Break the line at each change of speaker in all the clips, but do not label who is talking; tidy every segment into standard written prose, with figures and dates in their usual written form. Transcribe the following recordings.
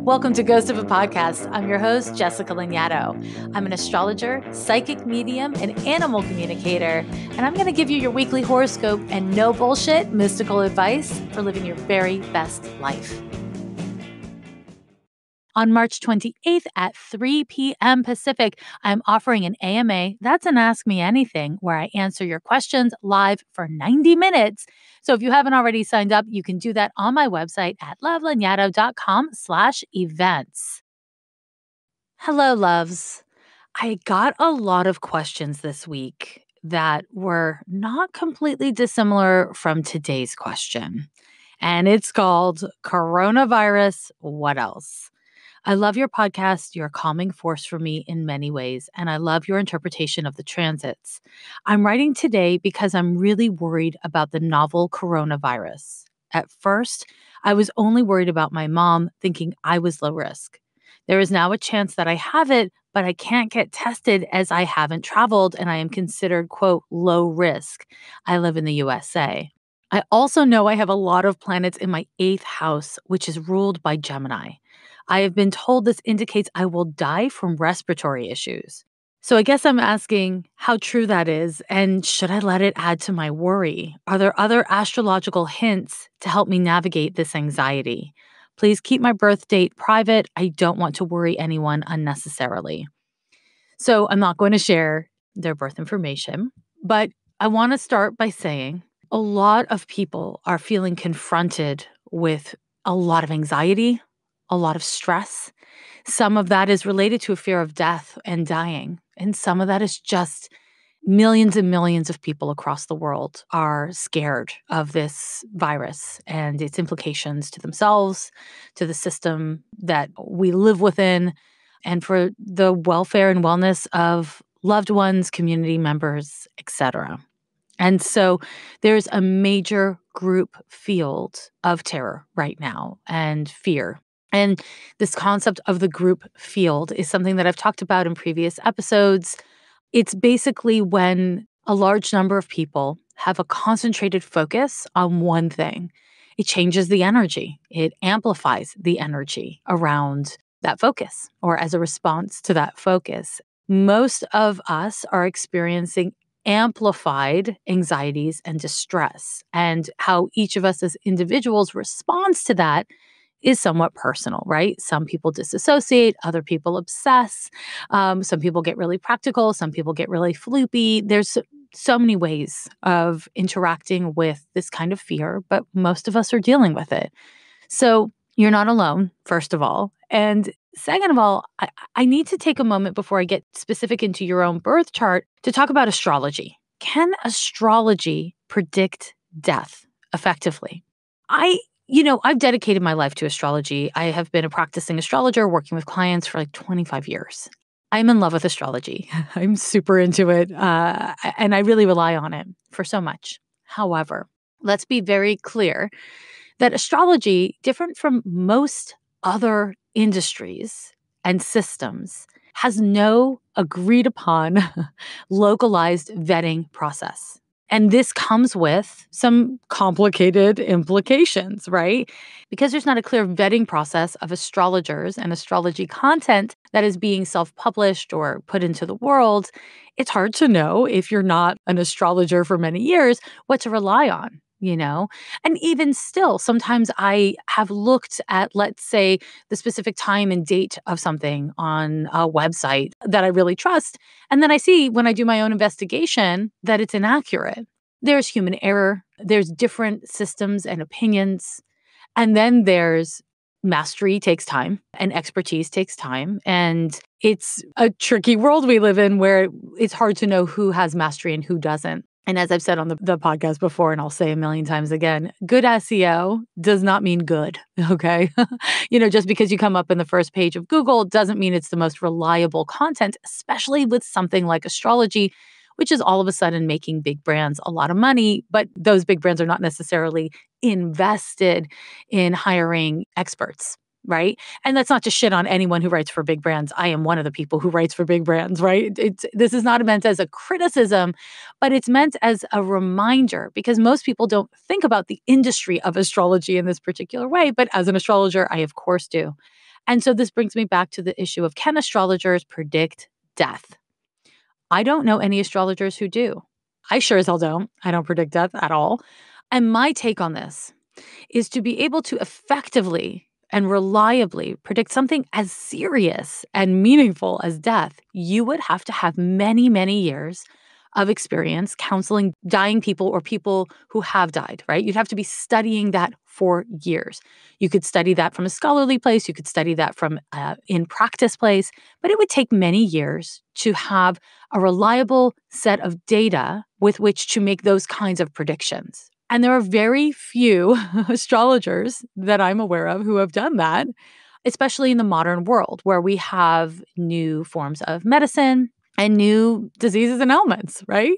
Welcome to Ghost of a Podcast. I'm your host, Jessica Lanyadoo. I'm an astrologer, psychic medium, and animal communicator, and I'm going to give you your weekly horoscope and no bullshit mystical advice for living your very best life. On March 28th at 3 p.m. Pacific, I'm offering an AMA, that's an Ask Me Anything, where I answer your questions live for 90 minutes. So if you haven't already signed up, you can do that on my website at lovelanyadoo.com/events. Hello, loves. I got a lot of questions this week that were not completely dissimilar from today's question. And it's called Coronavirus, What Else? I love your podcast. You're a calming force for me in many ways, and I love your interpretation of the transits. I'm writing today because I'm really worried about the novel coronavirus. At first, I was only worried about my mom, thinking I was low risk. There is now a chance that I have it, but I can't get tested as I haven't traveled and I am considered, quote, low risk. I live in the USA. I also know I have a lot of planets in my 8th house, which is ruled by Gemini. I have been told this indicates I will die from respiratory issues. So I guess I'm asking how true that is, and should I let it add to my worry? Are there other astrological hints to help me navigate this anxiety? Please keep my birth date private. I don't want to worry anyone unnecessarily. So I'm not going to share their birth information, but I want to start by saying a lot of people are feeling confronted with a lot of anxiety, a lot of stress. Some of that is related to a fear of death and dying. And some of that is just millions and millions of people across the world are scared of this virus and its implications to themselves, to the system that we live within, and for the welfare and wellness of loved ones, community members, etc. And so there's a major group field of terror right now and fear. And this concept of the group field is something that I've talked about in previous episodes. It's basically when a large number of people have a concentrated focus on one thing. It changes the energy. It amplifies the energy around that focus or as a response to that focus. Most of us are experiencing amplified anxieties and distress, and how each of us as individuals responds to that is somewhat personal, right? Some people disassociate, other people obsess. Some people get really practical. Some people get really floopy. There's so many ways of interacting with this kind of fear, but most of us are dealing with it. So you're not alone, first of all. And second of all, I need to take a moment before I get specific into your own birth chart to talk about astrology. Can astrology predict death effectively? I've dedicated my life to astrology. I have been a practicing astrologer working with clients for like 25 years. I'm in love with astrology. I'm super into it, and I really rely on it for so much. However, let's be very clear that astrology, different from most other industries and systems, has no agreed upon localized vetting process. And this comes with some complicated implications, right? Because there's not a clear vetting process of astrologers and astrology content that is being self-published or put into the world, it's hard to know, if you're not an astrologer for many years, what to rely on. And even still, sometimes I have looked at, let's say, the specific time and date of something on a website that I really trust. And then I see when I do my own investigation that it's inaccurate. There's human error. There's different systems and opinions. And then there's mastery takes time and expertise takes time. And it's a tricky world we live in where it's hard to know who has mastery and who doesn't. And as I've said on the podcast before, and I'll say a million times again, good SEO does not mean good, okay? Just because you come up in the first page of Google doesn't mean it's the most reliable content, especially with something like astrology, which is all of a sudden making big brands a lot of money, but those big brands are not necessarily invested in hiring experts. Right? And that's not to shit on anyone who writes for big brands. I am one of the people who writes for big brands, right? This is not meant as a criticism, but it's meant as a reminder, because most people don't think about the industry of astrology in this particular way. But as an astrologer, I of course do. And so this brings me back to the issue of, can astrologers predict death? I don't know any astrologers who do. I sure as hell don't. I don't predict death at all. And my take on this is, to be able to effectively and reliably predict something as serious and meaningful as death, you would have to have many, many years of experience counseling dying people or people who have died, right? You'd have to be studying that for years. You could study that from a scholarly place. You could study that from in practice place, but it would take many years to have a reliable set of data with which to make those kinds of predictions. And there are very few astrologers that I'm aware of who have done that, especially in the modern world where we have new forms of medicine and new diseases and ailments, right?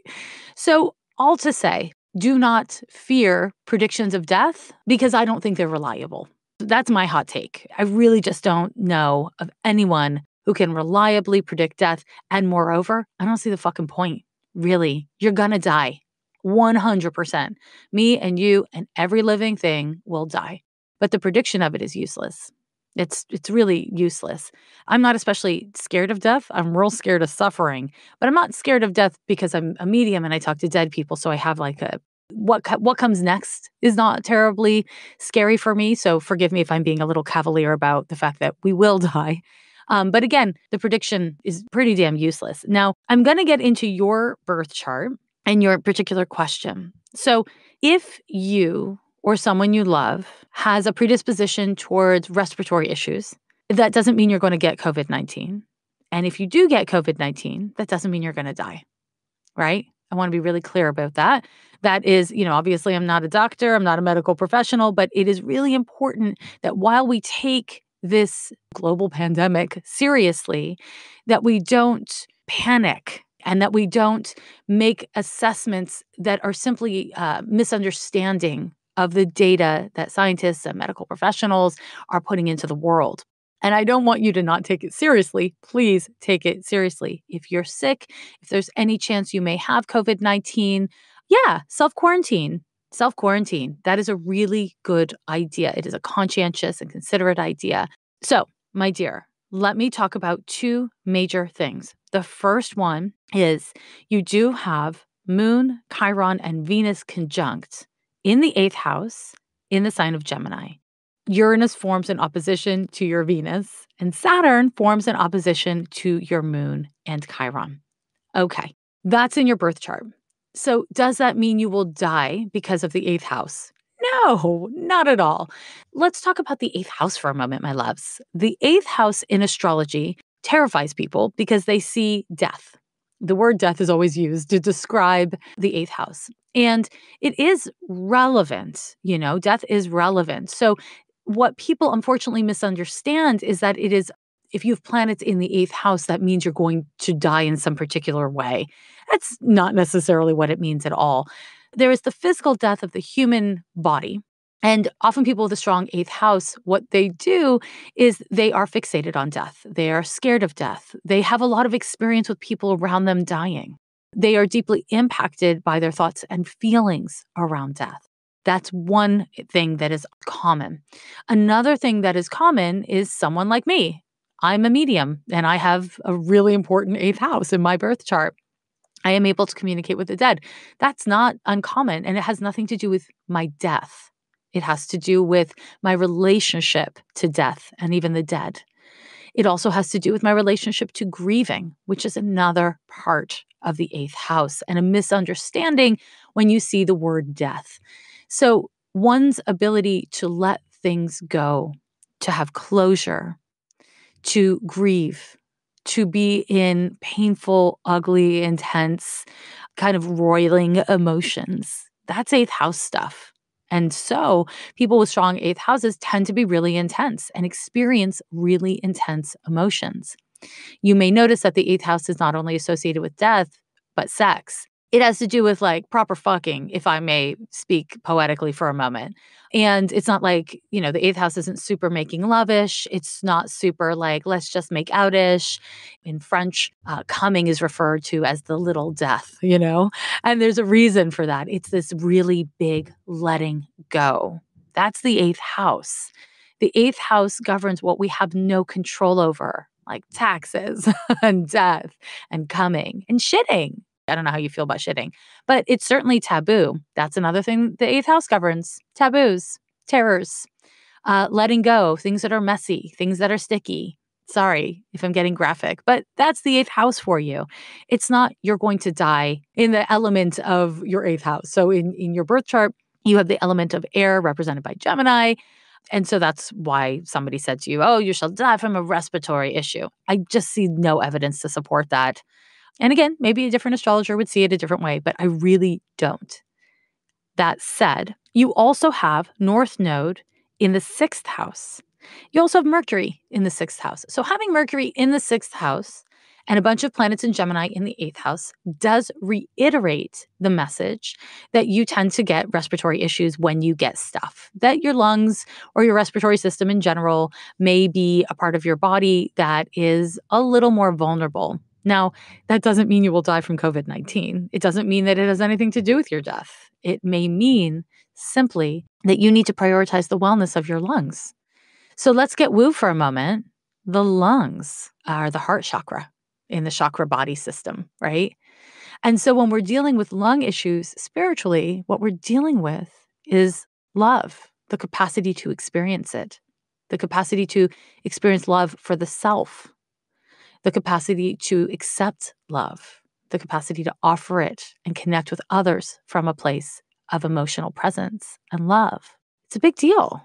So, all to say, do not fear predictions of death because I don't think they're reliable. That's my hot take. I really just don't know of anyone who can reliably predict death. And moreover, I don't see the fucking point. Really, you're gonna die. 100%. Me and you and every living thing will die. But the prediction of it is useless. It's really useless. I'm not especially scared of death. I'm real scared of suffering, but I'm not scared of death because I'm a medium and I talk to dead people. So I have like a what comes next is not terribly scary for me. So forgive me if I'm being a little cavalier about the fact that we will die. But again, the prediction is pretty damn useless. Now, I'm going to get into your birth chart and your particular question. So if you or someone you love has a predisposition towards respiratory issues, that doesn't mean you're going to get COVID-19. And if you do get COVID-19, that doesn't mean you're going to die, right? I want to be really clear about that. That is, obviously I'm not a doctor, I'm not a medical professional, but it is really important that while we take this global pandemic seriously, that we don't panic and that we don't make assessments that are simply misunderstanding of the data that scientists and medical professionals are putting into the world. And I don't want you to not take it seriously. Please take it seriously. If you're sick, if there's any chance you may have COVID-19, self-quarantine. Self-quarantine. That is a really good idea. It is a conscientious and considerate idea. So, my dear, let me talk about two major things. The first one is you do have Moon, Chiron, and Venus conjunct in the 8th house in the sign of Gemini. Uranus forms in opposition to your Venus, and Saturn forms in opposition to your Moon and Chiron. Okay, that's in your birth chart. So does that mean you will die because of the 8th house? No, not at all. Let's talk about the 8th house for a moment, my loves. The 8th house in astrology terrifies people because they see death. The word death is always used to describe the 8th house. And it is relevant, death is relevant. So what people unfortunately misunderstand is that it is, if you have planets in the 8th house, that means you're going to die in some particular way. That's not necessarily what it means at all. There is the physical death of the human body. And often people with a strong 8th house, what they do is they are fixated on death. They are scared of death. They have a lot of experience with people around them dying. They are deeply impacted by their thoughts and feelings around death. That's one thing that is common. Another thing that is common is someone like me. I'm a medium and I have a really important 8th house in my birth chart. I am able to communicate with the dead. That's not uncommon, and it has nothing to do with my death. It has to do with my relationship to death and even the dead. It also has to do with my relationship to grieving, which is another part of the 8th house and a misunderstanding when you see the word death. So one's ability to let things go, to have closure, to grieve, to be in painful, ugly, intense, kind of roiling emotions. That's 8th house stuff. And so people with strong 8th houses tend to be really intense and experience really intense emotions. You may notice that the 8th house is not only associated with death, but sex. It has to do with like proper fucking, if I may speak poetically for a moment. And it's not like, the 8th house isn't super making love-ish. It's not super like, let's just make out-ish. In French, coming is referred to as the little death, And there's a reason for that. It's this really big letting go. That's the 8th house. The eighth house governs what we have no control over, like taxes and death and coming and shitting. I don't know how you feel about shitting, but it's certainly taboo. That's another thing the eighth house governs: taboos, terrors, letting go, things that are messy, things that are sticky. Sorry if I'm getting graphic, but that's the eighth house for you. It's not you're going to die in the element of your eighth house. So in your birth chart, you have the element of air represented by Gemini. And so that's why somebody said to you, oh, you shall die from a respiratory issue. I just see no evidence to support that. And again, maybe a different astrologer would see it a different way, but I really don't. That said, you also have North Node in the sixth house. You also have Mercury in the sixth house. So having Mercury in the sixth house and a bunch of planets in Gemini in the eighth house does reiterate the message that you tend to get respiratory issues when you get stuff, that your lungs or your respiratory system in general may be a part of your body that is a little more vulnerable. Now, that doesn't mean you will die from COVID-19. It doesn't mean that it has anything to do with your death. It may mean simply that you need to prioritize the wellness of your lungs. So let's get woo for a moment. The lungs are the heart chakra in the chakra body system, right? And so when we're dealing with lung issues spiritually, what we're dealing with is love, the capacity to experience it, the capacity to experience love for the self, the capacity to accept love, the capacity to offer it and connect with others from a place of emotional presence and love. It's a big deal.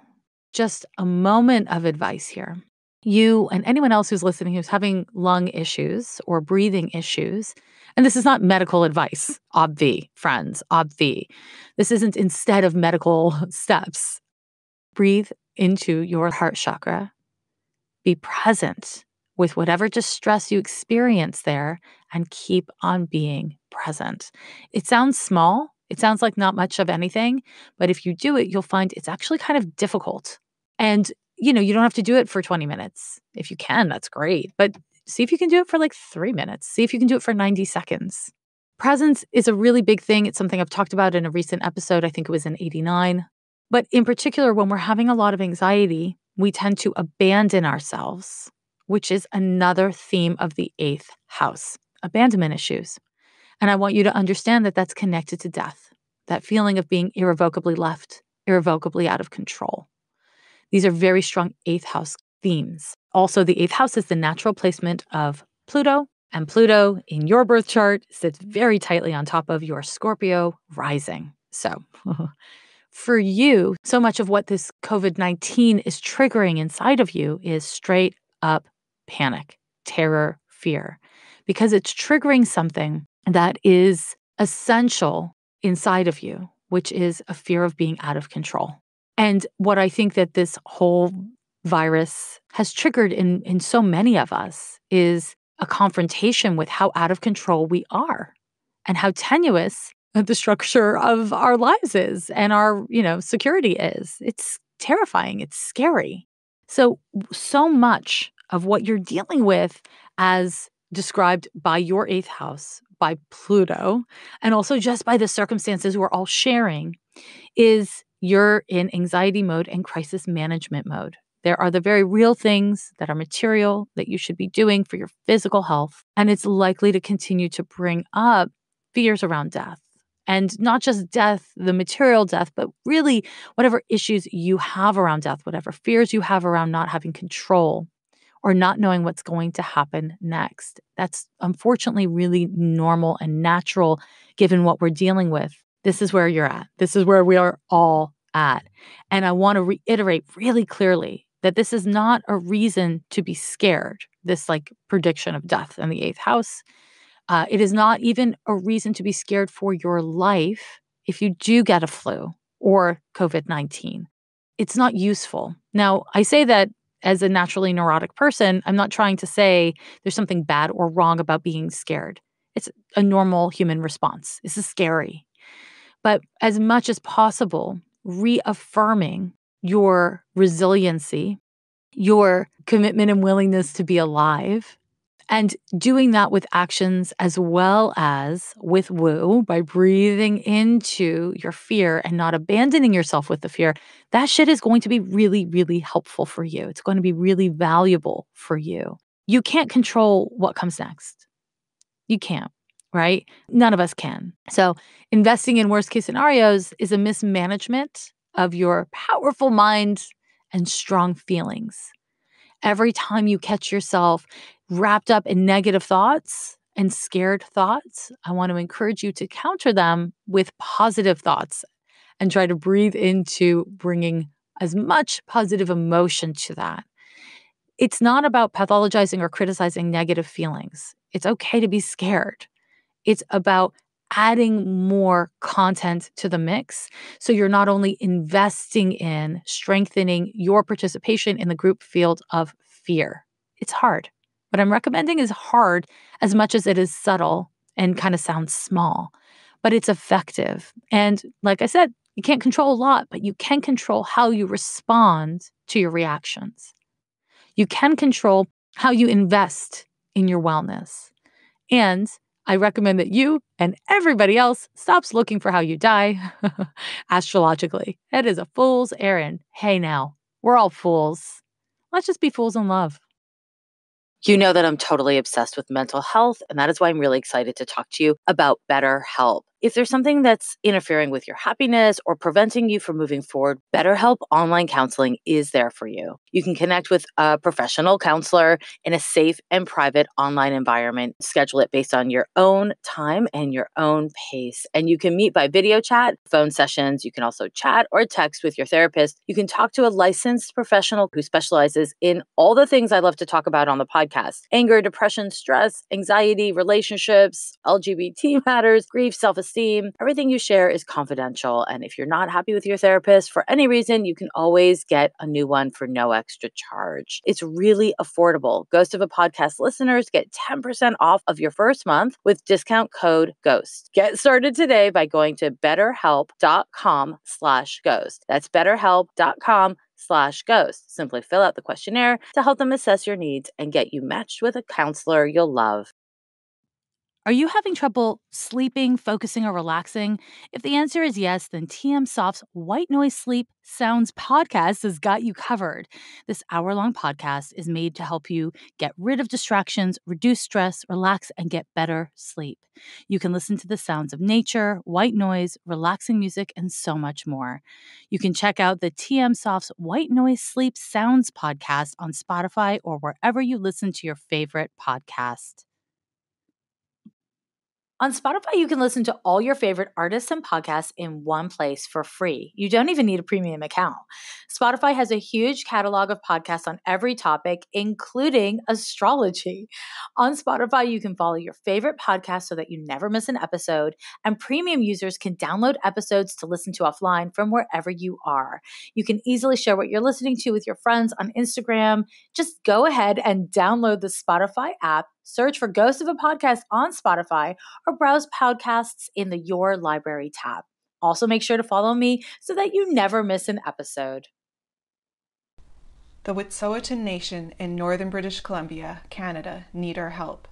Just a moment of advice here. You and anyone else who's listening who's having lung issues or breathing issues, and this is not medical advice, friends, This isn't instead of medical steps. Breathe into your heart chakra. Be present with whatever distress you experience there and keep on being present. It sounds small. It sounds like not much of anything, but if you do it, you'll find it's actually kind of difficult. And, you don't have to do it for 20 minutes. If you can, that's great. But see if you can do it for like 3 minutes. See if you can do it for 90 seconds. Presence is a really big thing. It's something I've talked about in a recent episode. I think it was in 89. But in particular, when we're having a lot of anxiety, we tend to abandon ourselves, which is another theme of the eighth house, abandonment issues. And I want you to understand that that's connected to death, that feeling of being irrevocably left, irrevocably out of control. These are very strong eighth house themes. Also, the eighth house is the natural placement of Pluto, and Pluto in your birth chart sits very tightly on top of your Scorpio rising. So for you, so much of what this COVID-19 is triggering inside of you is straight up panic, terror, fear, because it's triggering something that is essential inside of you, which is a fear of being out of control. And what I think that this whole virus has triggered in so many of us is a confrontation with how out of control we are and how tenuous the structure of our lives is and our, security is. It's terrifying. It's scary. So much of what you're dealing with as described by your eighth house, by Pluto, and also just by the circumstances we're all sharing, is you're in anxiety mode and crisis management mode. There are the very real things that are material that you should be doing for your physical health, and it's likely to continue to bring up fears around death. And not just death, the material death, but really whatever issues you have around death, whatever fears you have around not having control or not knowing what's going to happen next. That's unfortunately really normal and natural given what we're dealing with. This is where you're at. This is where we are all at. And I want to reiterate really clearly that this is not a reason to be scared, this prediction of death in the eighth house. It is not even a reason to be scared for your life if you do get a flu or COVID-19. It's not useful. Now, I say that as a naturally neurotic person. I'm not trying to say there's something bad or wrong about being scared. It's a normal human response. This is scary. But as much as possible, reaffirming your resiliency, your commitment and willingness to be alive, And doing that with actions as well as with woo, by breathing into your fear and not abandoning yourself with the fear, that shit is going to be really, really helpful for you. It's going to be really valuable for you. You can't control what comes next. You can't, right? None of us can. So investing in worst case scenarios is a mismanagement of your powerful mind and strong feelings. Every time you catch yourself wrapped up in negative thoughts and scared thoughts, I want to encourage you to counter them with positive thoughts and try to breathe into bringing as much positive emotion to that. It's not about pathologizing or criticizing negative feelings. It's okay to be scared. It's about adding more content to the mix. So you're not only investing in strengthening your participation in the group field of fear. It's hard. What I'm recommending is hard as much as it is subtle and kind of sounds small, but it's effective. And like I said, you can't control a lot, but you can control how you respond to your reactions. You can control how you invest in your wellness. And I recommend that you and everybody else stops looking for how you die astrologically. It is a fool's errand. Hey now, we're all fools. Let's just be fools in love. You know that I'm totally obsessed with mental health, and that is why I'm really excited to talk to you about BetterHelp. If there's something that's interfering with your happiness or preventing you from moving forward, BetterHelp Online Counseling is there for you. You can connect with a professional counselor in a safe and private online environment. Schedule it based on your own time and your own pace. And you can meet by video chat, phone sessions. You can also chat or text with your therapist. You can talk to a licensed professional who specializes in all the things I love to talk about on the podcast: anger, depression, stress, anxiety, relationships, LGBT matters, grief, self-esteem. Everything you share is confidential. And if you're not happy with your therapist for any reason, you can always get a new one for no extra charge. It's really affordable. Ghost of a Podcast listeners get 10% off of your first month with discount code GHOST. Get started today by going to betterhelp.com/ghost. That's betterhelp.com/ghost. Simply fill out the questionnaire to help them assess your needs and get you matched with a counselor you'll love. Are you having trouble sleeping, focusing, or relaxing? If the answer is yes, then TM Soft's White Noise Sleep Sounds podcast has got you covered. This hour-long podcast is made to help you get rid of distractions, reduce stress, relax, and get better sleep. You can listen to the sounds of nature, white noise, relaxing music, and so much more. You can check out the TM Soft's White Noise Sleep Sounds podcast on Spotify or wherever you listen to your favorite podcast. On Spotify, you can listen to all your favorite artists and podcasts in one place for free. You don't even need a premium account. Spotify has a huge catalog of podcasts on every topic, including astrology. On Spotify, you can follow your favorite podcast so that you never miss an episode, and premium users can download episodes to listen to offline from wherever you are. You can easily share what you're listening to with your friends on Instagram. Just go ahead and download the Spotify app, search for Ghost of a Podcast on Spotify, or browse podcasts in the Your Library tab. Also, make sure to follow me so that you never miss an episode.
The Wet'suwet'en Nation in northern British Columbia, Canada, need our help.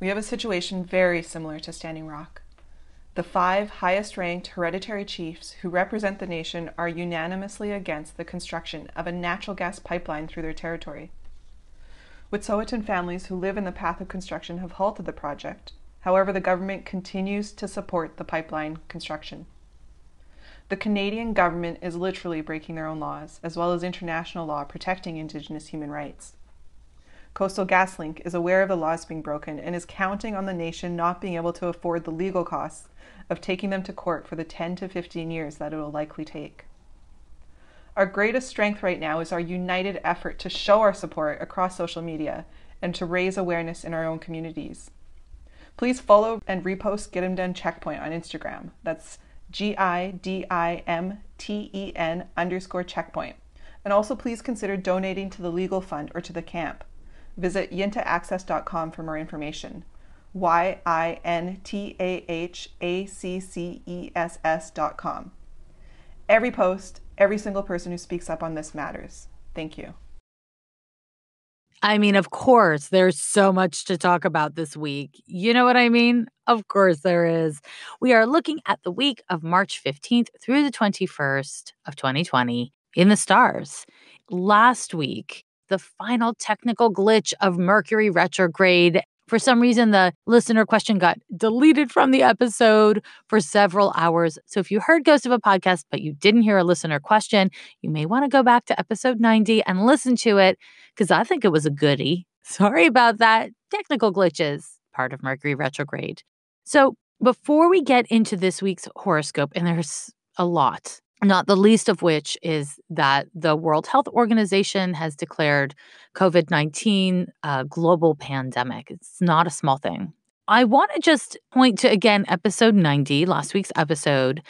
We have a situation very similar to Standing Rock. The 5 highest-ranked hereditary chiefs who represent the nation are unanimously against the construction of a natural gas pipeline through their territory. Wet'suwet'en families who live in the path of construction have halted the project. However, the government continues to support the pipeline construction. The Canadian government is literally breaking their own laws, as well as international law protecting Indigenous human rights. Coastal GasLink is aware of the laws being broken and is counting on the nation not being able to afford the legal costs of taking them to court for the 10 to 15 years that it will likely take. Our greatest strength right now is our united effort to show our support across social media and to raise awareness in our own communities. Please follow and repost Get 'em Done Checkpoint on Instagram. That's GIDIMTEN_checkpoint. And also please consider donating to the legal fund or to the camp. Visit yintaaccess.com for more information. YINTAHACCESS.com. Every post, every single person who speaks up on this matters. Thank you.
I mean, of course, there's so much to talk about this week. You know what I mean? Of course there is. We are looking at the week of March 15th through the 21st of 2020 in the stars. Last week, the final technical glitch of Mercury retrograde. For some reason, the listener question got deleted from the episode for several hours. So if you heard Ghost of a Podcast, but you didn't hear a listener question, you may want to go back to episode 90 and listen to it, because I think it was a goodie. Sorry about that. Technical glitches, part of Mercury retrograde. So before we get into this week's horoscope, and there's a lot, not the least of which is that the World Health Organization has declared COVID-19 a global pandemic. It's not a small thing. I want to just point to, again, episode 90, last week's episode.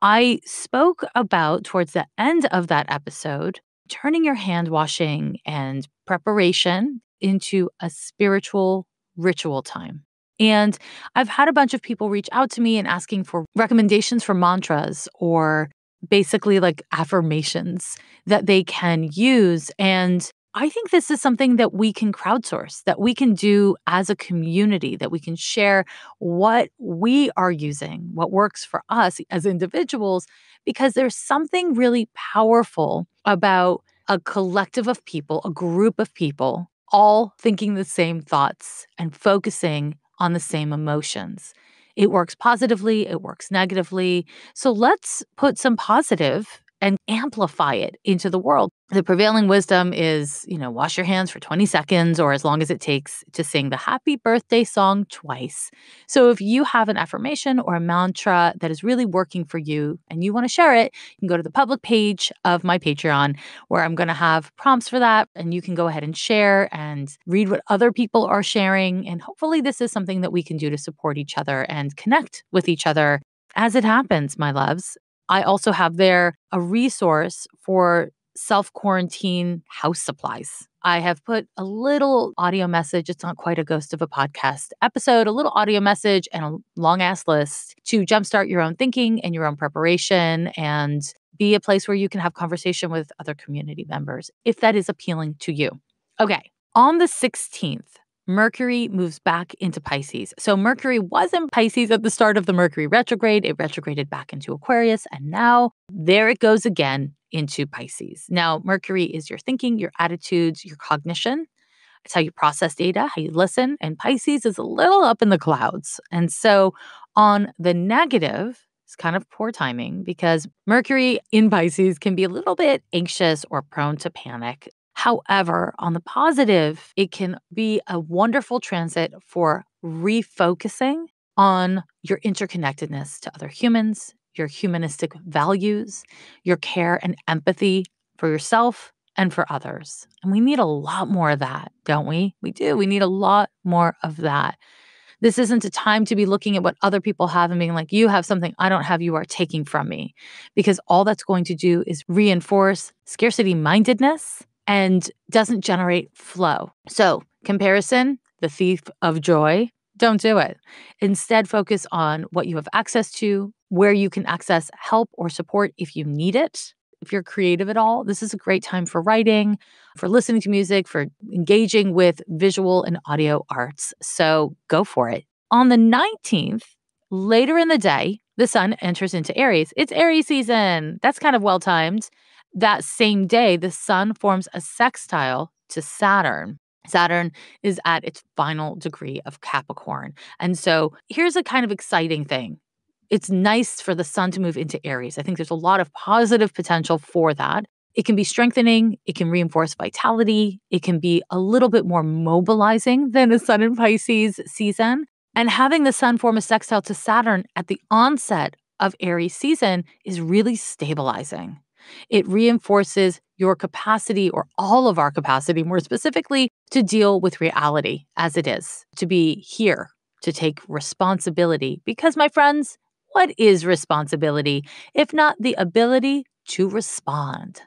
I spoke about, towards the end of that episode, turning your hand washing and preparation into a spiritual ritual time. And I've had a bunch of people reach out to me and asking for recommendations for mantras or basically like affirmations that they can use. And I think this is something that we can crowdsource, that we can do as a community, that we can share what we are using, what works for us as individuals, because there's something really powerful about a collective of people, a group of people, all thinking the same thoughts and focusing on the same emotions. It works positively, it works negatively. So let's put some positive and amplify it into the world. The prevailing wisdom is, wash your hands for 20 seconds or as long as it takes to sing the happy birthday song twice. So if you have an affirmation or a mantra that is really working for you and you want to share it, you can go to the public page of my Patreon where I'm going to have prompts for that. And you can go ahead and share and read what other people are sharing. And hopefully this is something that we can do to support each other and connect with each other as it happens, my loves. I also have there a resource for self-quarantine house supplies. I have put a little audio message. It's not quite a Ghost of a Podcast episode, a little audio message and a long ass list to jumpstart your own thinking and your own preparation and be a place where you can have conversation with other community members if that is appealing to you. Okay. On the 16th, Mercury moves back into Pisces. So Mercury was in Pisces at the start of the Mercury retrograde. It retrograded back into Aquarius, and now there it goes again into Pisces. Now, Mercury is your thinking, your attitudes, your cognition. It's how you process data, how you listen, and Pisces is a little up in the clouds. And so on the negative, it's kind of poor timing because Mercury in Pisces can be a little bit anxious or prone to panic. However, on the positive, it can be a wonderful transit for refocusing on your interconnectedness to other humans, your humanistic values, your care and empathy for yourself and for others. And we need a lot more of that, don't we? We do. We need a lot more of that. This isn't a time to be looking at what other people have and being like, you have something I don't have, you are taking from me. Because all that's going to do is reinforce scarcity mindedness and doesn't generate flow. So comparison, the thief of joy, don't do it. Instead, focus on what you have access to, where you can access help or support if you need it. If you're creative at all, this is a great time for writing, for listening to music, for engaging with visual and audio arts. So go for it. On the 19th, later in the day, the sun enters into Aries. It's Aries season. That's kind of well-timed. That same day, the sun forms a sextile to Saturn. Saturn is at its final degree of Capricorn. And so here's a kind of exciting thing. It's nice for the sun to move into Aries. I think there's a lot of positive potential for that. It can be strengthening. It can reinforce vitality. It can be a little bit more mobilizing than a sun in Pisces season. And having the sun form a sextile to Saturn at the onset of Aries season is really stabilizing. It reinforces your capacity, or all of our capacity, more specifically, to deal with reality as it is, to be here, to take responsibility. Because, my friends, what is responsibility if not the ability to respond?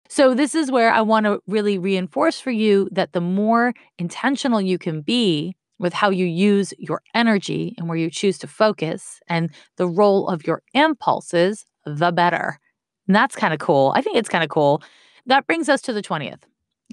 So this is where I want to really reinforce for you that the more intentional you can be with how you use your energy and where you choose to focus and the role of your impulses, the better. And that's kind of cool. I think it's kind of cool. That brings us to the 20th.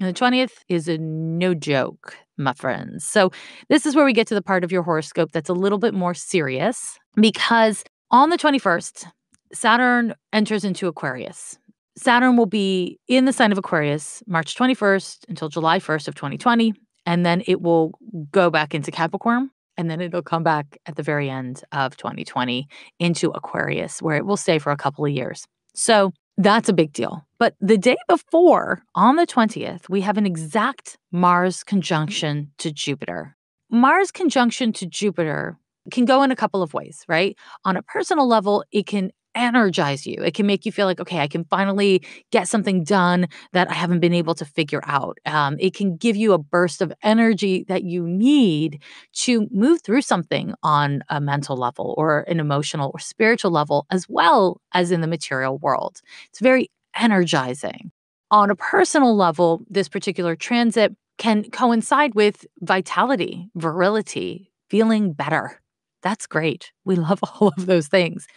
And the 20th is a no joke, my friends. So this is where we get to the part of your horoscope that's a little bit more serious, because on the 21st, Saturn enters into Aquarius. Saturn will be in the sign of Aquarius March 21st until July 1st of 2020, and then it will go back into Capricorn, and then it'll come back at the very end of 2020 into Aquarius, where it will stay for a couple of years. So that's a big deal. But the day before, on the 20th, we have an exact Mars conjunction to Jupiter. Mars conjunction to Jupiter can go in a couple of ways, right? On a personal level, it can energize you. It can make you feel like, okay, I can finally get something done that I haven't been able to figure out. It can give you a burst of energy that you need to move through something on a mental level or an emotional or spiritual level, as well as in the material world. It's very energizing. On a personal level, this particular transit can coincide with vitality, virility, feeling better. That's great. We love all of those things.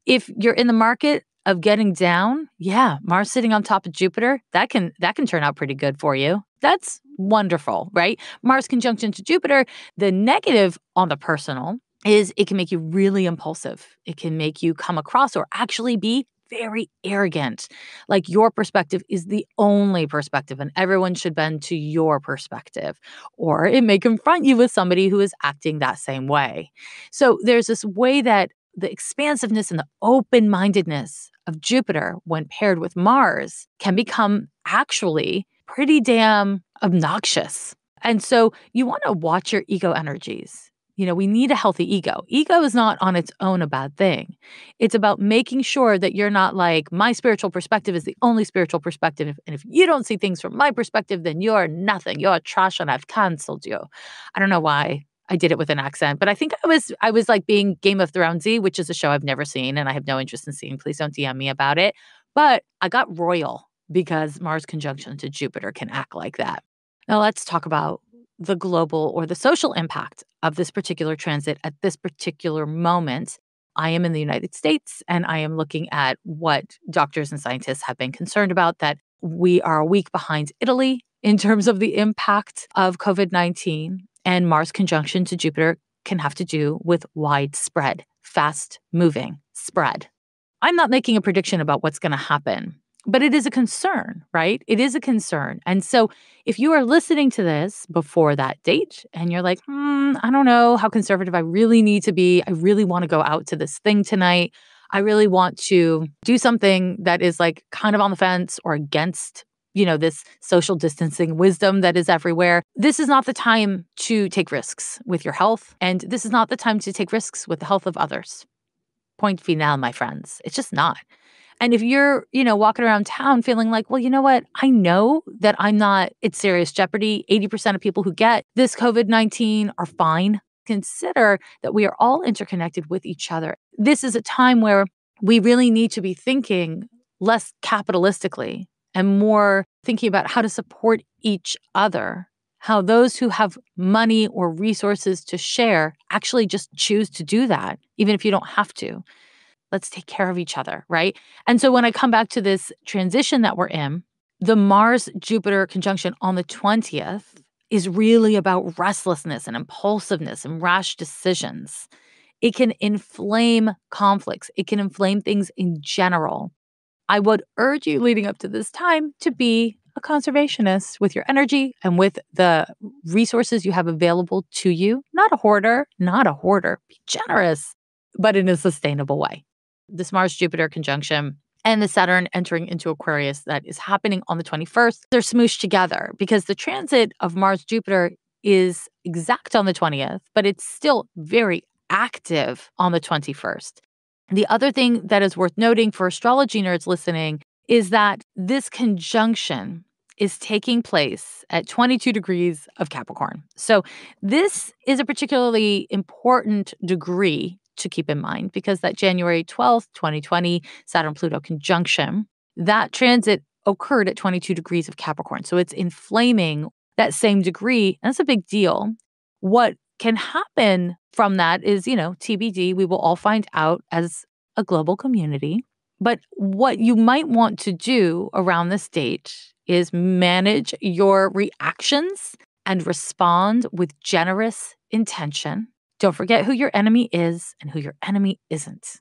If you're in the market of getting down, yeah, Mars sitting on top of Jupiter, that can turn out pretty good for you. That's wonderful, right? Mars conjunction to Jupiter, the negative on the personal is it can make you really impulsive. It can make you come across or actually be very arrogant. Like your perspective is the only perspective and everyone should bend to your perspective. Or it may confront you with somebody who is acting that same way. So there's this way that the expansiveness and the open-mindedness of Jupiter, when paired with Mars, can become actually pretty damn obnoxious. And so you want to watch your ego energies. We need a healthy ego. Ego is not on its own a bad thing. It's about making sure that you're not like, my spiritual perspective is the only spiritual perspective. And if you don't see things from my perspective, then you're nothing. You're trash and I've canceled you. I don't know why I did it with an accent, but I think I was like being Game of Thronesy, which is a show I've never seen and I have no interest in seeing. Please don't DM me about it. But I got royal because Mars conjunction to Jupiter can act like that. Now let's talk about the global or the social impact of this particular transit at this particular moment. I am in the United States and I am looking at what doctors and scientists have been concerned about, that we are a week behind Italy in terms of the impact of COVID-19. And Mars conjunction to Jupiter can have to do with widespread, fast-moving spread. I'm not making a prediction about what's going to happen, but it is a concern, right? It is a concern. And so if you are listening to this before that date and you're like, I don't know how conservative I really need to be. I really want to go out to this thing tonight. I really want to do something that is like kind of on the fence or against this social distancing wisdom that is everywhere. This is not the time to take risks with your health. And this is not the time to take risks with the health of others. Point final, my friends. It's just not. And if you're, walking around town feeling like, well, you know what? I know that I'm not at serious jeopardy. 80% of people who get this COVID-19 are fine. Consider that we are all interconnected with each other. This is a time where we really need to be thinking less capitalistically and more thinking about how to support each other, how those who have money or resources to share actually just choose to do that, even if you don't have to. Let's take care of each other, right? And so when I come back to this transition that we're in, the Mars-Jupiter conjunction on the 20th is really about restlessness and impulsiveness and rash decisions. It can inflame conflicts. It can inflame things in general. I would urge you leading up to this time to be a conservationist with your energy and with the resources you have available to you. Not a hoarder. Be generous, but in a sustainable way. This Mars-Jupiter conjunction and the Saturn entering into Aquarius that is happening on the 21st, they're smooshed together because the transit of Mars-Jupiter is exact on the 20th, but it's still very active on the 21st. The other thing that is worth noting for astrology nerds listening is that this conjunction is taking place at 22 degrees of Capricorn. So this is a particularly important degree to keep in mind because that January 12th, 2020 Saturn-Pluto conjunction, that transit occurred at 22 degrees of Capricorn. So it's inflaming that same degree. And that's a big deal. What can happen from that is, TBD. We will all find out as a global community. But what you might want to do around this date is manage your reactions and respond with generous intention. Don't forget who your enemy is and who your enemy isn't.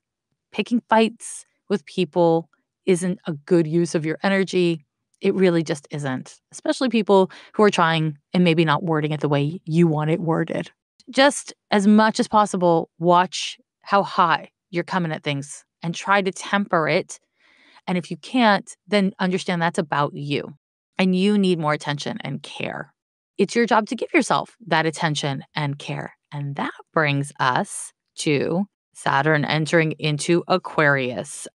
Picking fights with people isn't a good use of your energy. It really just isn't, especially people who are trying and maybe not wording it the way you want it worded. Just as much as possible, watch how high you're coming at things and try to temper it. And if you can't, then understand that's about you and you need more attention and care. It's your job to give yourself that attention and care. And that brings us to Saturn entering into Aquarius.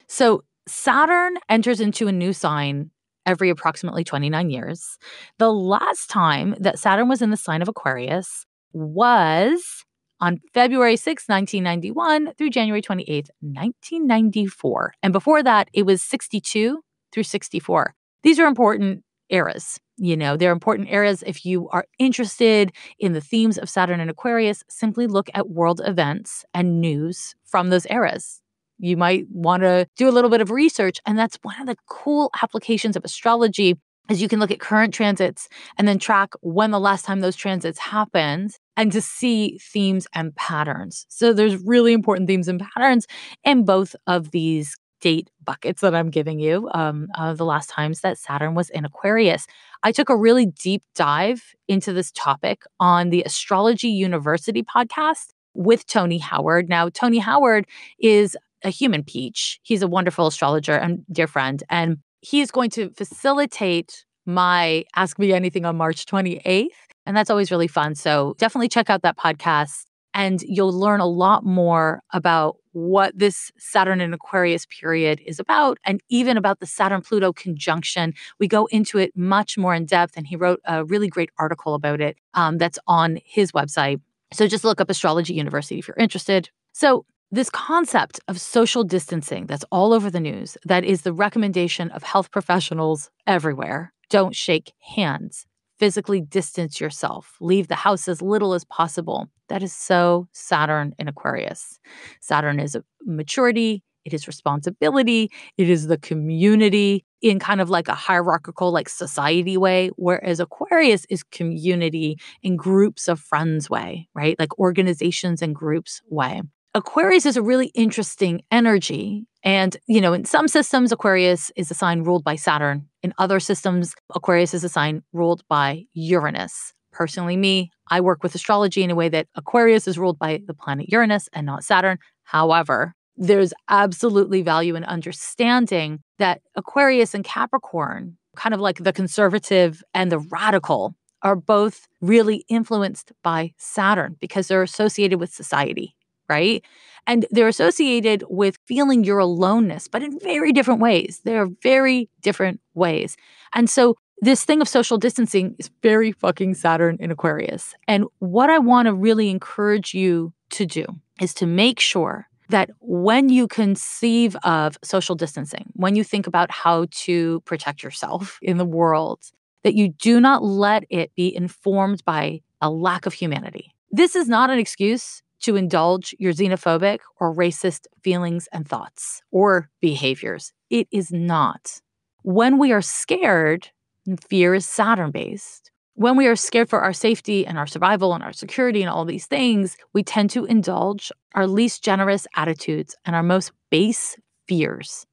So Saturn enters into a new sign every approximately 29 years. The last time that Saturn was in the sign of Aquarius was on February 6, 1991 through January 28th, 1994. And before that, it was 62 through 64. These are important eras. They're important eras. If you are interested in the themes of Saturn and Aquarius, simply look at world events and news from those eras. You might want to do a little bit of research. And that's one of the cool applications of astrology is you can look at current transits and then track when the last time those transits happened and to see themes and patterns. So there's really important themes and patterns in both of these date buckets that I'm giving you of the last times that Saturn was in Aquarius. I took a really deep dive into this topic on the Astrology University podcast with Tony Howard. Now, Tony Howard is a human peach. He's a wonderful astrologer and dear friend. And he is going to facilitate my Ask Me Anything on March 28th. And that's always really fun. So definitely check out that podcast and you'll learn a lot more about what this Saturn and Aquarius period is about and even about the Saturn-Pluto conjunction. We go into it much more in depth and he wrote a really great article about it that's on his website. So just look up Astrology University if you're interested. So this concept of social distancing that's all over the news, that is the recommendation of health professionals everywhere. Don't shake hands. Physically distance yourself. Leave the house as little as possible. That is so Saturn in Aquarius. Saturn is maturity. It is responsibility. It is the community in kind of like a hierarchical, like society way, whereas Aquarius is community in groups of friends way, right? Like organizations and groups way. Aquarius is a really interesting energy. And, in some systems, Aquarius is a sign ruled by Saturn. In other systems, Aquarius is a sign ruled by Uranus. Personally, I work with astrology in a way that Aquarius is ruled by the planet Uranus and not Saturn. However, there's absolutely value in understanding that Aquarius and Capricorn, kind of like the conservative and the radical, are both really influenced by Saturn because they're associated with society. Right? And they're associated with feeling your aloneness, but in very different ways. They're very different ways. And so this thing of social distancing is very fucking Saturn in Aquarius. And what I want to really encourage you to do is to make sure that when you conceive of social distancing, when you think about how to protect yourself in the world, that you do not let it be informed by a lack of humanity. This is not an excuse to indulge your xenophobic or racist feelings and thoughts or behaviors. It is not. When we are scared, and fear is Saturn-based. When we are scared for our safety and our survival and our security and all these things, we tend to indulge our least generous attitudes and our most base fears.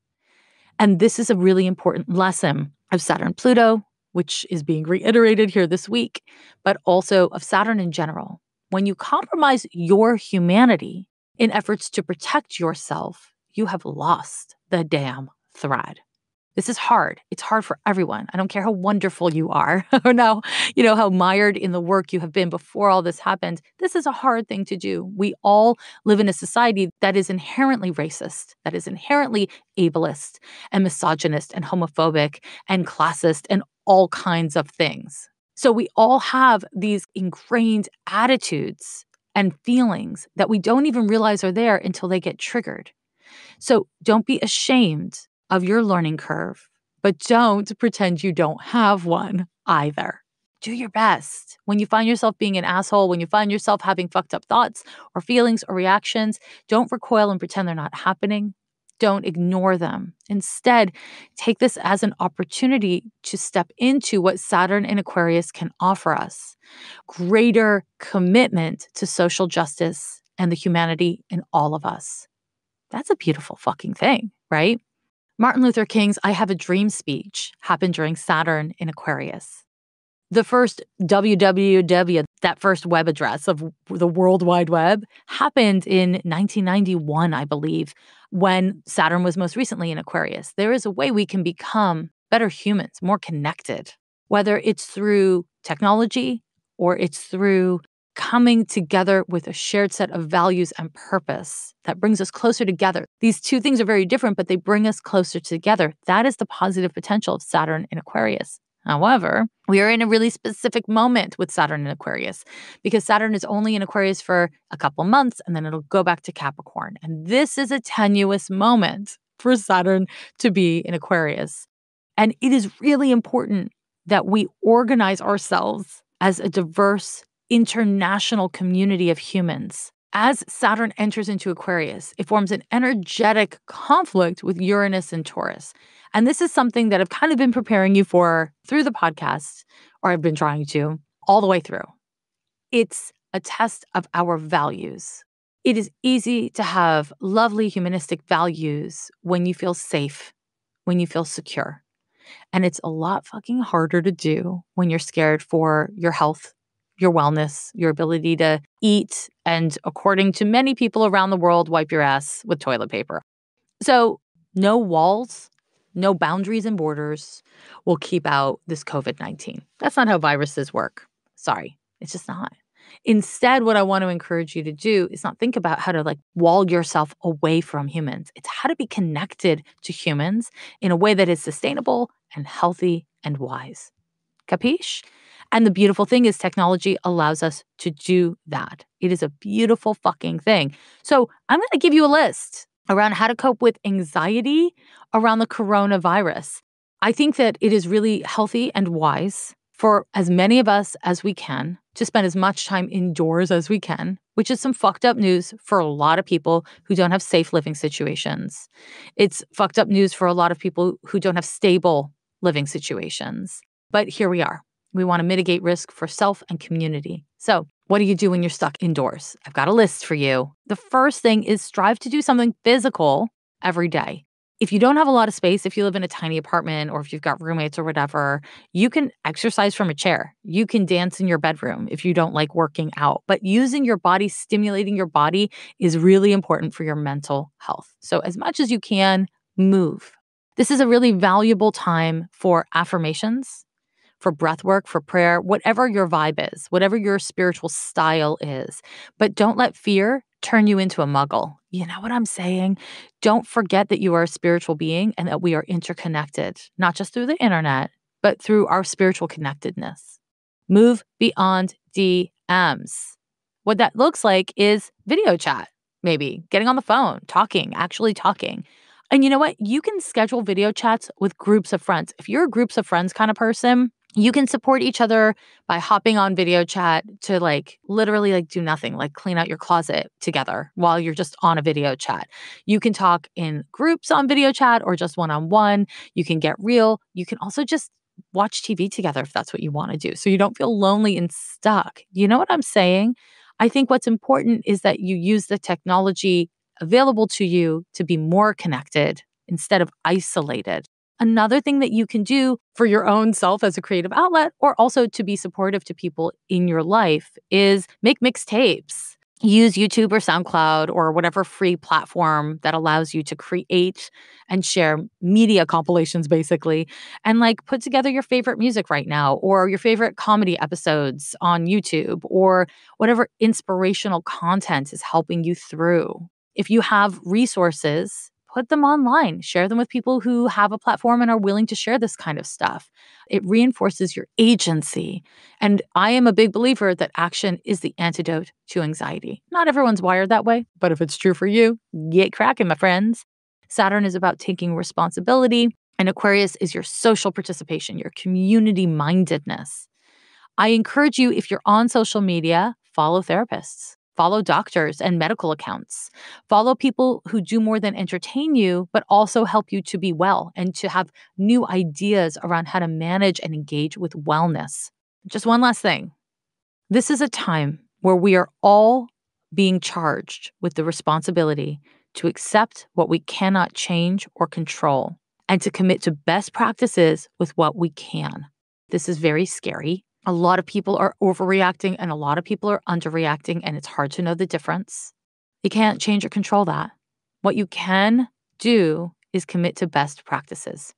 And this is a really important lesson of Saturn-Pluto, which is being reiterated here this week, but also of Saturn in general. When you compromise your humanity in efforts to protect yourself, you have lost the damn thread. This is hard. It's hard for everyone. I don't care how wonderful you are or now, how mired in the work you have been before all this happened. This is a hard thing to do. We all live in a society that is inherently racist, that is inherently ableist and misogynist and homophobic and classist and all kinds of things. So we all have these ingrained attitudes and feelings that we don't even realize are there until they get triggered. So don't be ashamed of your learning curve, but don't pretend you don't have one either. Do your best. When you find yourself being an asshole, when you find yourself having fucked up thoughts or feelings or reactions, don't recoil and pretend they're not happening. Don't ignore them. Instead, take this as an opportunity to step into what Saturn in Aquarius can offer us: greater commitment to social justice and the humanity in all of us. That's a beautiful fucking thing, right? Martin Luther King's I Have a Dream speech happened during Saturn in Aquarius. The first www, that first web address of the World Wide Web, happened in 1991, I believe, when Saturn was most recently in Aquarius. There is a way we can become better humans, more connected, whether it's through technology or it's through coming together with a shared set of values and purpose that brings us closer together. These two things are very different, but they bring us closer together. That is the positive potential of Saturn in Aquarius. However, we are in a really specific moment with Saturn in Aquarius because Saturn is only in Aquarius for a couple months and then it'll go back to Capricorn. And this is a tenuous moment for Saturn to be in Aquarius. And it is really important that we organize ourselves as a diverse international community of humans. As Saturn enters into Aquarius, it forms an energetic conflict with Uranus and Taurus. And this is something that I've kind of been preparing you for through the podcast, or I've been trying to, all the way through. It's a test of our values. It is easy to have lovely humanistic values when you feel safe, when you feel secure. And it's a lot fucking harder to do when you're scared for your health, your wellness, your ability to eat, and according to many people around the world, wipe your ass with toilet paper. So no walls, no boundaries and borders will keep out this COVID-19. That's not how viruses work. Sorry, it's just not. Instead, what I want to encourage you to do is not think about how to wall yourself away from humans. It's how to be connected to humans in a way that is sustainable and healthy and wise. Capiche? And the beautiful thing is technology allows us to do that. It is a beautiful fucking thing. So I'm going to give you a list around how to cope with anxiety around the coronavirus. I think that it is really healthy and wise for as many of us as we can to spend as much time indoors as we can, which is some fucked up news for a lot of people who don't have safe living situations. It's fucked up news for a lot of people who don't have stable living situations. But here we are. We want to mitigate risk for self and community. So what do you do when you're stuck indoors? I've got a list for you. The first thing is strive to do something physical every day. If you don't have a lot of space, if you live in a tiny apartment or if you've got roommates or whatever, you can exercise from a chair. You can dance in your bedroom if you don't like working out. But using your body, stimulating your body is really important for your mental health. So as much as you can, move. This is a really valuable time for affirmations, for breath work, for prayer, whatever your vibe is, whatever your spiritual style is. But don't let fear turn you into a muggle. You know what I'm saying? Don't forget that you are a spiritual being and that we are interconnected, not just through the internet, but through our spiritual connectedness. Move beyond DMs. What that looks like is video chat, maybe getting on the phone, talking, actually talking. And you know what? You can schedule video chats with groups of friends. If you're a groups of friends kind of person, you can support each other by hopping on video chat to literally do nothing, clean out your closet together while you're just on a video chat. You can talk in groups on video chat or just one-on-one. You can get real. You can also just watch TV together if that's what you want to do, so you don't feel lonely and stuck. You know what I'm saying? I think what's important is that you use the technology available to you to be more connected instead of isolated. Another thing that you can do for your own self as a creative outlet, or also to be supportive to people in your life, is make mixtapes. Use YouTube or SoundCloud or whatever free platform that allows you to create and share media compilations, basically, and put together your favorite music right now, or your favorite comedy episodes on YouTube, or whatever inspirational content is helping you through. If you have resources, put them online, share them with people who have a platform and are willing to share this kind of stuff. It reinforces your agency. And I am a big believer that action is the antidote to anxiety. Not everyone's wired that way, but if it's true for you, get cracking, my friends. Saturn is about taking responsibility, and Aquarius is your social participation, your community mindedness. I encourage you, if you're on social media, follow therapists. Follow doctors and medical accounts. Follow people who do more than entertain you, but also help you to be well and to have new ideas around how to manage and engage with wellness. Just one last thing. This is a time where we are all being charged with the responsibility to accept what we cannot change or control and to commit to best practices with what we can. This is very scary. A lot of people are overreacting and a lot of people are underreacting, and it's hard to know the difference. You can't change or control that. What you can do is commit to best practices.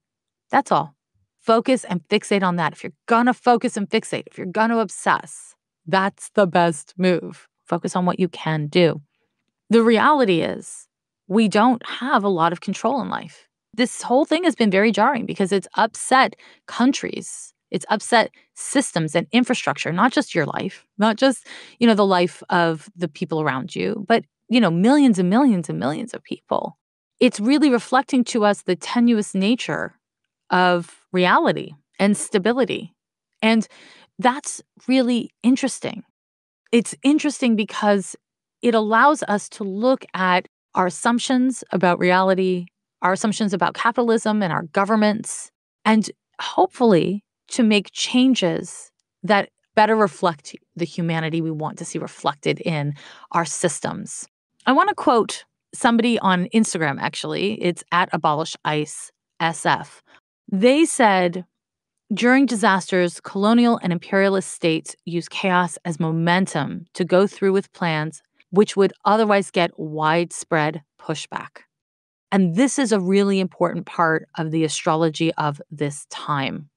That's all. Focus and fixate on that. If you're gonna focus and fixate, if you're gonna obsess, that's the best move. Focus on what you can do. The reality is, we don't have a lot of control in life. This whole thing has been very jarring because it's upset countries. It's upset systems and infrastructure, not just your life, not just, the life of the people around you, but, millions and millions and millions of people. It's really reflecting to us the tenuous nature of reality and stability. And that's really interesting. It's interesting because it allows us to look at our assumptions about reality, our assumptions about capitalism and our governments, and hopefully to make changes that better reflect the humanity we want to see reflected in our systems. I want to quote somebody on Instagram, actually. It's at AbolishIceSF. They said, during disasters, colonial and imperialist states use chaos as momentum to go through with plans which would otherwise get widespread pushback. And this is a really important part of the astrology of this time.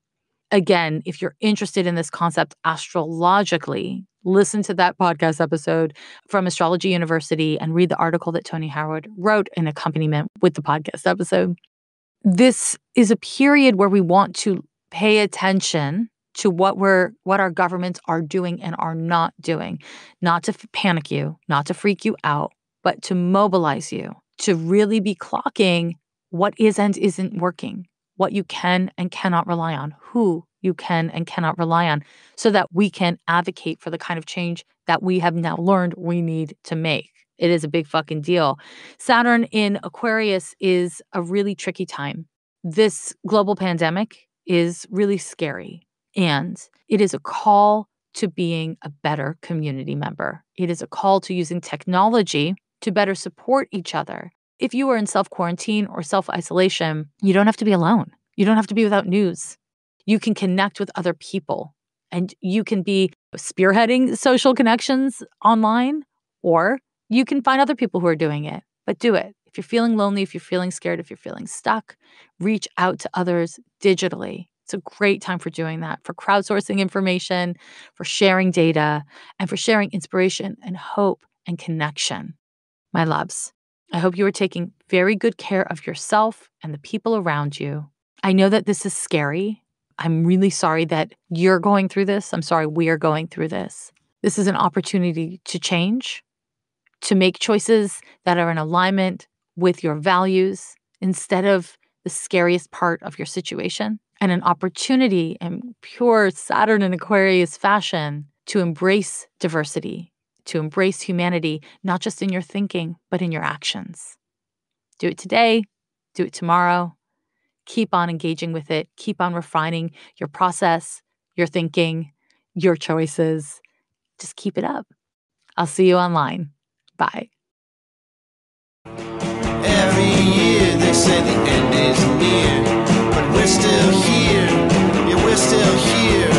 Again, if you're interested in this concept astrologically, listen to that podcast episode from Astrology University and read the article that Tony Howard wrote in accompaniment with the podcast episode. This is a period where we want to pay attention to what our governments are doing and are not doing, not to panic you, not to freak you out, but to mobilize you, to really be clocking what is and isn't working, what you can and cannot rely on, who you can and cannot rely on, so that we can advocate for the kind of change that we have now learned we need to make. It is a big fucking deal. Saturn in Aquarius is a really tricky time. This global pandemic is really scary, and it is a call to being a better community member. It is a call to using technology to better support each other. If you are in self-quarantine or self-isolation, you don't have to be alone. You don't have to be without news. You can connect with other people, and you can be spearheading social connections online, or you can find other people who are doing it, but do it. If you're feeling lonely, if you're feeling scared, if you're feeling stuck, reach out to others digitally. It's a great time for doing that, for crowdsourcing information, for sharing data, and for sharing inspiration and hope and connection. My loves, I hope you are taking very good care of yourself and the people around you. I know that this is scary. I'm really sorry that you're going through this. I'm sorry we're going through this. This is an opportunity to change, to make choices that are in alignment with your values instead of the scariest part of your situation, and an opportunity in pure Saturn and Aquarius fashion to embrace diversity, to embrace humanity, not just in your thinking, but in your actions. Do it today, do it tomorrow. Keep on engaging with it. Keep on refining your process, your thinking, your choices. Just keep it up. I'll see you online. Bye.
Every year they say the end is near, but we're still here. Yeah, we're still here.